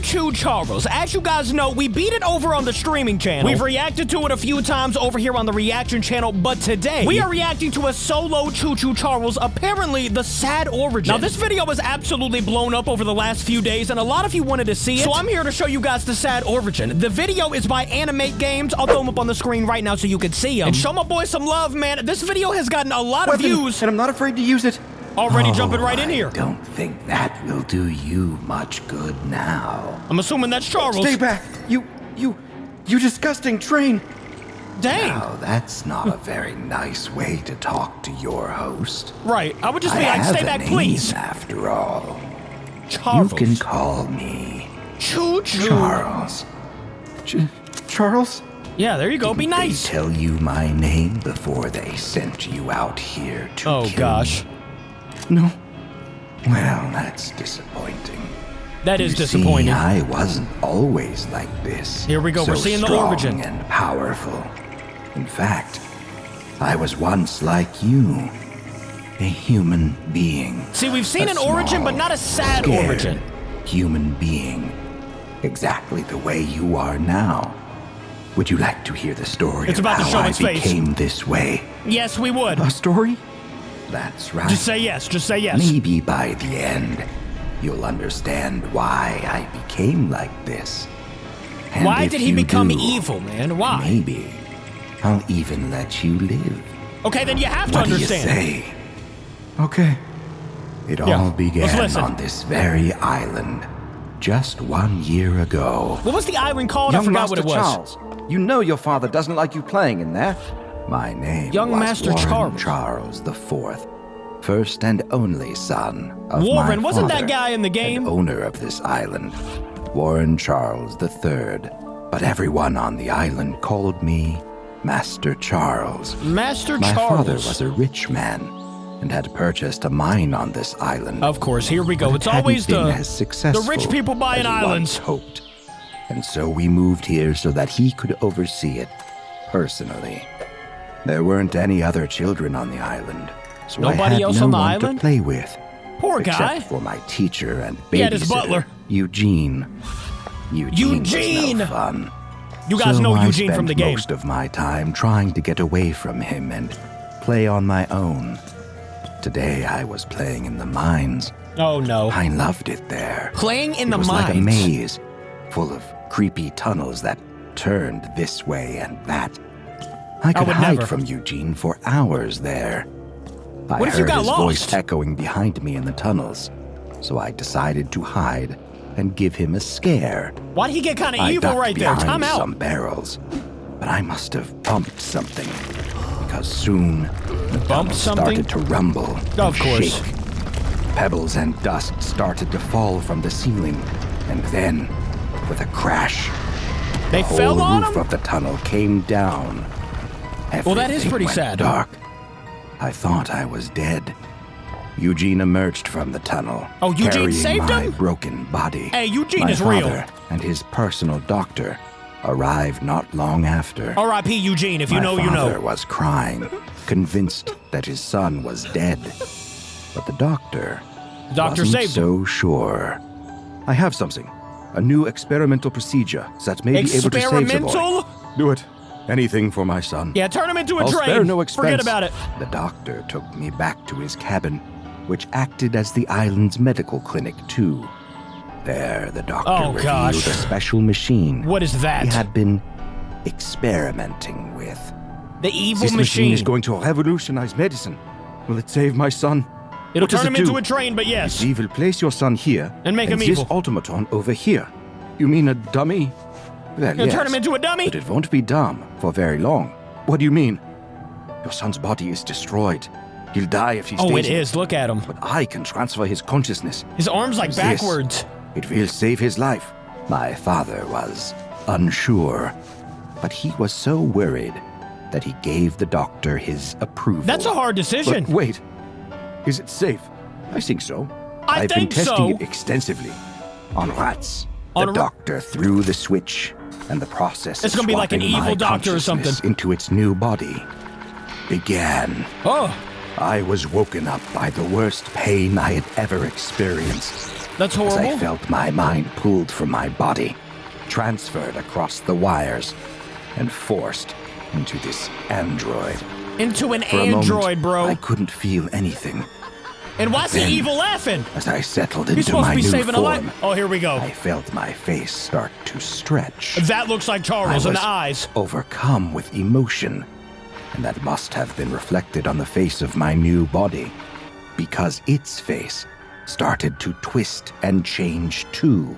Choo Charles. As you guys know, we beat it over on the streaming channel. We've reacted to it a few times over here on the reaction channel, but today we are reacting to a solo Choo Choo Charles, apparently the sad origin. Now, this video was absolutely blown up over the last few days, and a lot of you wanted to see it, so I'm here to show you guys the sad origin. The video is by Animate Games. I'll throw them up on the screen right now so you can see them. And show my boy some love, man. This video has gotten a lot of views. And I'm not afraid to use it. Already jumping right in here. I don't think that will do you much good now. I'm assuming that's Charles. Stay back! You disgusting train! Dang. Now, that's not a very nice way to talk to your host. Right. I would just be like, stay back, please. After all, Charles. you can call me Choo Choo. Charles. Charles? Yeah, there you go. Be nice. They tell you my name before they sent you out here to Oh, kill gosh. me? No. Well, that's disappointing. That is You disappointing. See, I wasn't always like this. Here we go. So We're seeing the strong origin. And powerful. In fact, I was once like you, a human being. See, we've seen A an origin, small, but not a sad scared origin. Human being, exactly the way you are now. Would you like to hear the story It's of about to how show I its face. became this way? Yes, we would. A story? That's right. Just say yes. Just say yes. Maybe by the end, you'll understand why I became like this. And Why if did he you become do, evil, man? Why? Maybe I'll even let you live. Okay, then you have to What understand. do you say? Okay. It Yeah, all let's began listen. on this very island just 1 year ago. What was the island called? I Young forgot Master what it was. Charles, you know your father doesn't like you playing in there. My name Young was Master Warren Charles. Charles IV, first and only son of Warren, my wasn't that father guy in the game? and owner of this island, Warren Charles III. But everyone on the island called me Master Charles. Master My Charles. father was a rich man and had purchased a mine on this island. Of course, here we go. But It's it hadn't always been the as successful rich people buying as he islands. once hoped. And so we moved here so that he could oversee it personally. There weren't any other children on the island, so Nobody I had else no on the one island? to play with. Poor guy. Except for my teacher and He had his babysitter, butler. Eugene. Eugene! Was no fun. You guys So know I Eugene from spent the game. most of my time trying to get away from him and play on my own. Today I was playing in the mines. Oh no. I loved it there. Playing in the It was like a mines. maze, full of creepy tunnels that turned this way and that. I could would hide never. from Eugene for hours there. I What if you heard got his lost? voice echoing behind me in the tunnels, so I decided to hide and give him a scare. Why'd he get kind of I evil ducked right there? behind Time out. some barrels, but I must have bumped something because soon the Bumped tunnel something? started to rumble Of and course. shake. Pebbles and dust started to fall from the ceiling, and then, with a crash, They the fell whole on roof him? of the tunnel came down. Well, that is Everything pretty went sad. Dark. I thought I was dead. Eugene emerged from the tunnel. Oh, Eugene carrying saved my him? broken body. Hey, Eugene My is real. father and his personal doctor arrived not long after. R.I.P. Eugene, if you know, you My father know. was crying, convinced that his son was dead. But the doctor Doctor wasn't saved him. so sure. I have something. A new experimental procedure that may be able to save the boy. Experimental? Do it. Anything for my son. Yeah, turn him into a I'll train. spare no expense. Forget about it. The doctor took me back to his cabin, which acted as the island's medical clinic, too. There, the doctor Oh, revealed gosh. a special machine What is that? he had been experimenting with. The evil This machine is machine. going to revolutionize medicine. Will it save my son? It'll What does turn him it do? into a train, but yes. We will place your son here And make him this evil. automaton over here. You mean a dummy? Well, You'll yes, turn him into a dummy? but it won't be dumb for very long. What do you mean? Your son's body is destroyed. He'll die if he stays. Oh, it in is. Look at him. But I can transfer his consciousness. His arm's like This. backwards. It will save his life. My father was unsure, but he was so worried that he gave the doctor his approval. That's a hard decision. But wait, is it safe? I think so. I I've think been testing so. it extensively on rats. On The ra- doctor threw the switch, and the process It's of gonna be like an swapping evil my doctor or something. consciousness into its new body began. Oh, I was woken up by the worst pain I had ever experienced. That's as I horrible. felt my mind pulled from my body, transferred across the wires, and forced into this android. Into an For a android, moment, bro. I couldn't feel anything. And why's the then, evil laughing? As I settled He's into supposed my to be new saving a form, life. Oh, here we go. I felt my face start to stretch. That looks like I Charles in was the eyes. overcome with emotion, and that must have been reflected on the face of my new body, because its face started to twist and change too,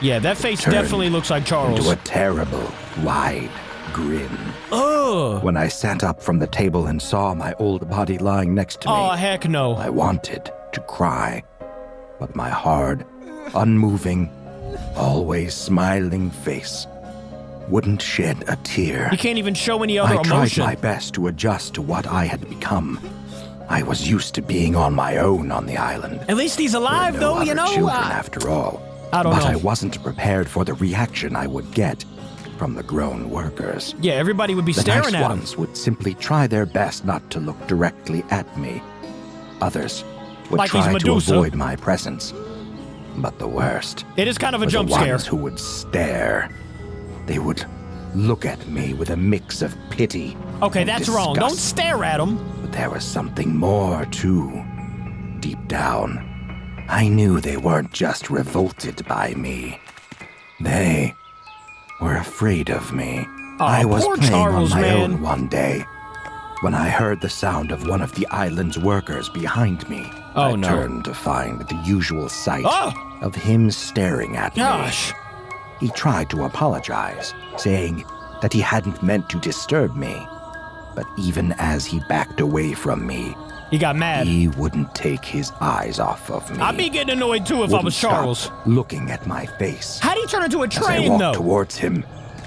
Yeah, that face turned definitely looks like Charles. into a terrible, wide grin. Ugh. When I sat up from the table and saw my old body lying next to me, Oh, heck no. I wanted to cry, but my hard, unmoving, always smiling face wouldn't shed a tear. You can't even show any other I tried emotion. my best to adjust to what I had become. I was used to being on my own on the island. At least he's alive, There were no though, you other know? children after all. I don't but know. I wasn't prepared for the reaction I would get from the grown workers. Yeah, everybody would be The staring nice at him. ones would simply try their best not to look directly at me. Others would Like he's try to Medusa. avoid my presence. But the worst It is kind of a were jump the scare. ones who would stare. They would look at me with a mix of pity. Okay, and that's wrong. Don't disgust. stare at him. But there was something more, too. Deep down, I knew they weren't just revolted by me. They were afraid of me. I was poor playing Charles, on my man. own one day when I heard the sound of one of the island's workers behind me. Oh, I no. turned to find the usual sight Oh! of him staring at Gosh. me. He tried to apologize, saying that he hadn't meant to disturb me. But even as he backed away from me, He got mad. he wouldn't take his eyes off of me. I'd be getting annoyed, too, if I Wouldn't was stop Charles. looking at my face. How'd he turn into a As I train, walked though? towards him,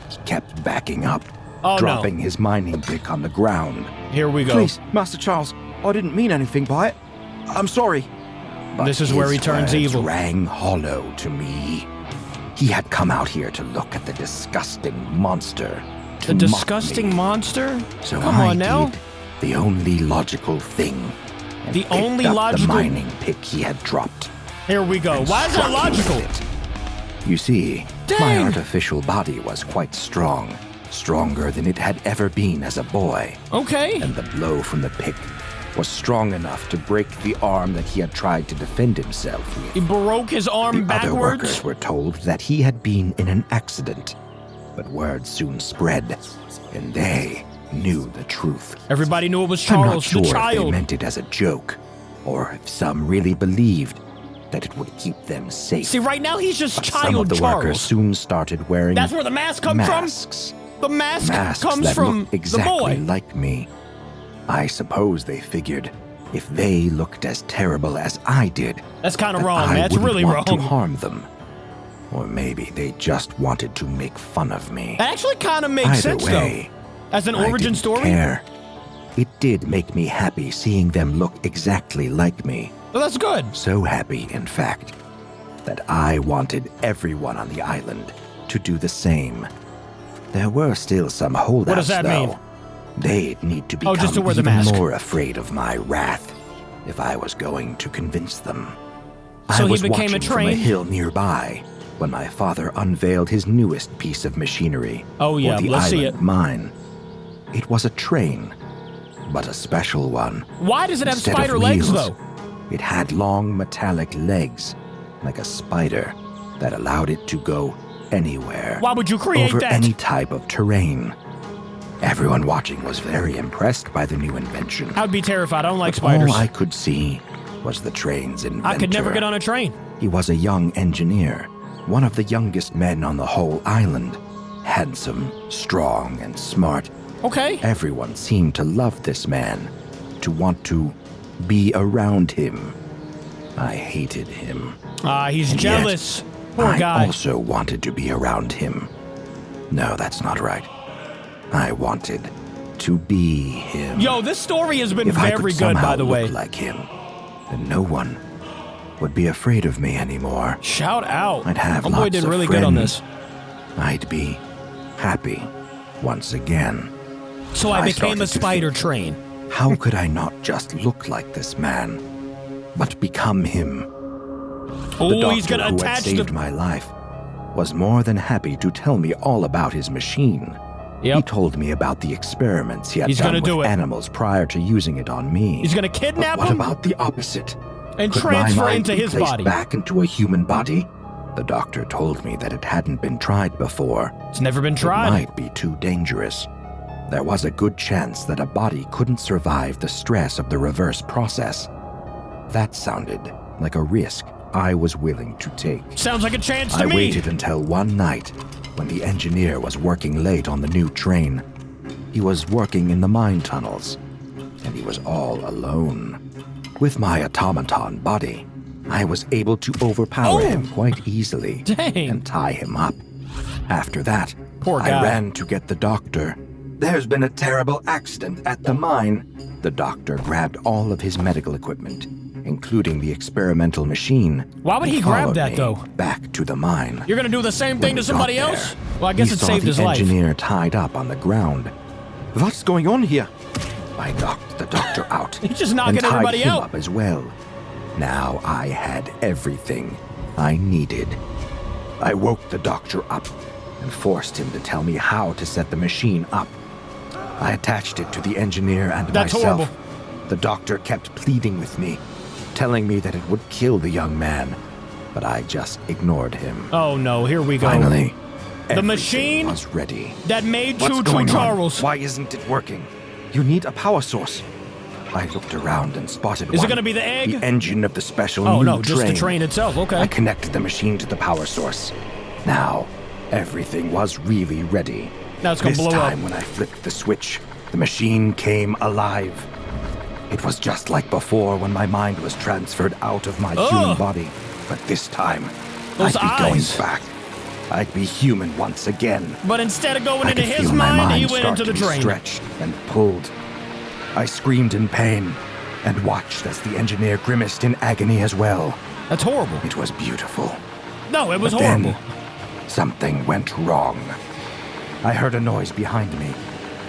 he kept backing up, Oh, no. dropping his mining pick on the ground. Here we go. Please, Master Charles, I didn't mean anything by it. I'm sorry. But This is where he his turns words evil. Rang hollow to me. He had come out here to look at the disgusting monster. The to mock disgusting me. monster? So Come I on now. did the only logical thing. And The picked only up logical- the mining pick he had dropped. Here we go. and Why is that struck him logical? with it. You see, my Dang. artificial body was quite strong, stronger than it had ever been as a boy. Okay. And the blow from the pick was strong enough to break the arm that he had tried to defend himself with. He broke his arm The other backwards. workers were told that he had been in an accident, but word soon spread, and they knew the truth. Everybody knew it was I'm not Charles, sure the if they child. meant it as a joke, or if some really believed that it would keep them safe. See, right now he's just But some child of the workers Charles. soon started wearing That's where the mask comes masks. from? The mask Masks comes that from looked the exactly boy. like me. I suppose they figured if they looked as terrible as I did, That's kind of that wrong, I man. That's wouldn't really want wrong. to harm them. Or maybe they just wanted to make fun of me. That actually kind of makes Either sense, way, though. As an I origin didn't story. care. It did make me happy seeing them look exactly like me. Well, that's good. So happy, in fact, that I wanted everyone on the island to do the same. There were still some holdouts, What does that though. mean? They'd need to Oh, become just to wear the even mask. more afraid of my wrath if I was going to convince them. So I he was became a watching from a train? hill nearby when my father unveiled his newest piece of machinery Oh, yeah, for the let's see island it. mine. It was a train, but a special one. Why does it have Instead of spider legs, wheels, though? It had long metallic legs, like a spider, that allowed it to go anywhere. Why would you create over that? any type of terrain. Everyone watching was very impressed by the new invention. I'd be terrified. I don't like spiders. All I could see was the train's inventor. I could never get on a train. He was a young engineer, one of the youngest men on the whole island. Handsome, strong, and smart. Okay. Everyone seemed to love this man, to want to be around him. I hated him. He's And yet, jealous. Poor I guy. also wanted to be around him. No, that's not right. I wanted to be him. Yo, this story has been If I very could good, somehow by the way. look like him, then no one would be afraid of me anymore. Shout out. I'd have Homeboy lots did of really good on friends. this. I'd be happy once again. So I became started a to spider think, train. How could I not just look like this man, but become him? Oh, the doctor he's gonna who had attach saved the... my life was more than happy to tell me all about his machine. He Yep. told me about the experiments he had He's done gonna do with it. animals prior to using it on me. He's gonna But kidnap what him about the opposite? and Could my transfer mind into be his placed body. back into a human body? The doctor told me that it hadn't been tried before. It's never been It tried. might be too dangerous. There was a good chance that a body couldn't survive the stress of the reverse process. That sounded like a risk I was willing to take. Sounds like a chance to I me. waited until one night when the engineer was working late on the new train. He was working in the mine tunnels, and he was all alone. With my automaton body, I was able to overpower him quite easily Dang. and tie him up. After that, Poor I guy. ran to get the doctor. There's been a terrible accident at the mine. The doctor grabbed all of his medical equipment, including the experimental machine. Why would he and grab followed that, me though? Back to the mine. You're gonna do the same thing When to we somebody got else? there, Well, I guess we it saw saved the his life. engineer tied up on the ground. What's going on here? I knocked the doctor out. He's just knocking and tied everybody him out. up as well. Now I had everything I needed. I woke the doctor up and forced him to tell me how to set the machine up. I attached it to the engineer and That's myself. horrible. The doctor kept pleading with me, telling me that it would kill the young man, but I just ignored him. Oh no, here we go. Finally, The everything machine was ready. that made What's Choo Choo going on? Charles. Why isn't it working? You need a power source. I looked around and spotted Is one. it gonna be the egg? The engine of the special Oh new no, just train. the train itself. I Okay. connected the machine to the power source. Now, everything was really ready. Now it's gonna This blow up. time when I flipped the switch, the machine came alive. It was just like before when my mind was transferred out of my human body. But this time, Those I'd be going eyes. back. I'd be human once again. But instead of going I into could his feel my mind, he mind went start into the to be train. stretched and pulled. I screamed in pain and watched as the engineer grimaced in agony as well. That's horrible. It was beautiful. No, it was But horrible. then, something went wrong. I heard a noise behind me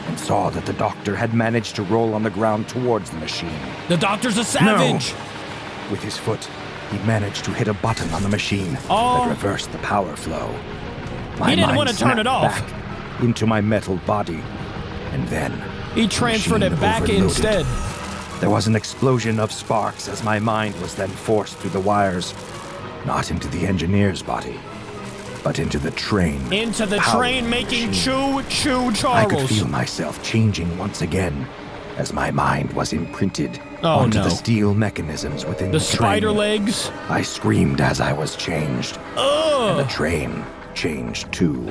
and saw that the doctor had managed to roll on the ground towards the machine. The doctor's a savage. With his foot, he managed to hit a button on the machine Oh. that reversed the power flow. My He didn't mind want to turn it snapped off. back into my metal body, and then He transferred it machine back overloaded. instead. There was an explosion of sparks as my mind was then forced through the wires, not into the engineer's body, but into the train. Into the powered train making machine. Choo Choo I could Charles. feel myself changing once again as my mind was imprinted Oh, onto no. the steel mechanisms within The the spider train. legs. I screamed as I was changed, and the Ugh. train changed too.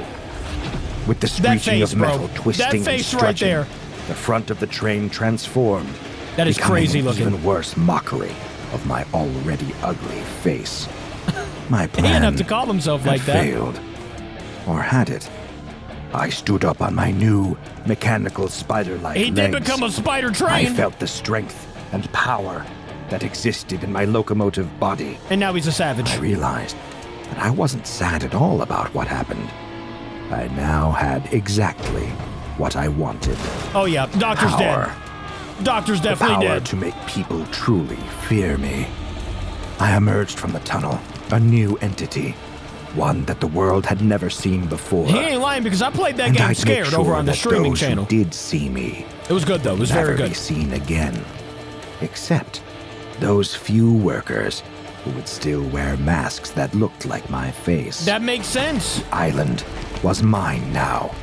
With the That screeching face, of bro. metal That twisting face and right stretching, there. the front of the train transformed. That is becoming crazy an looking. Even worse mockery of my already ugly face. My He plan didn't have to call himself had like that. failed. Or had it? I stood up on my new mechanical spider-like He did legs. become a spider I train. felt the strength and power that existed in my locomotive body. And now he's a savage. I realized that I wasn't sad at all about what happened. I now had exactly what I wanted. Oh yeah, Doctor's Power. dead. Doctor's The definitely power dead. to make people truly fear me. I emerged from the tunnel, a new entity, one that the world had never seen before. He ain't lying because I played that And game I'd make scared sure over on the that streaming those channel. who did see me It was good though. It was very never good. be seen again, except those few workers who would still wear masks that looked like my face. That makes sense. Island was mine now,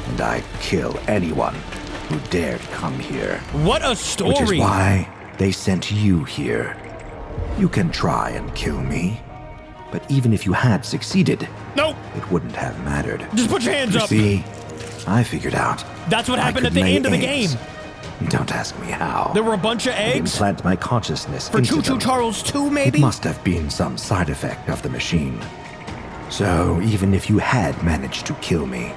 and I'd kill anyone who dared come here. What a Which is story. why they sent you here. You can try and kill me, but even if you had succeeded, Nope. it wouldn't have mattered. Just put your hands You up. see, I figured out. That's what I happened could at the lay end of the eggs. game. Don't ask me how. There were a bunch of I eggs. implant my consciousness For into Choo Choo them. Charles 2, It maybe? must have been some side effect of the machine. So even if you had managed to kill me,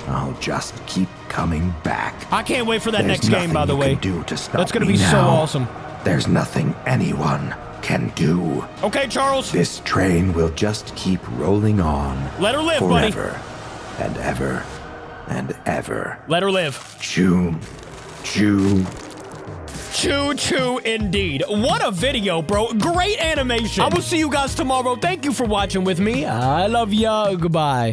I'll just keep coming back. I can't wait for that There's next game, by nothing the you way. can do to stop That's gonna me be so now. awesome. There's nothing anyone can do. Okay, Charles. This train will just keep rolling on. Let her live, buddy. forever and ever and ever. Let her live. Choo, choo, Choo choo indeed. What a video, bro. Great animation. I will see you guys tomorrow. Thank you for watching with me. I love ya. Goodbye.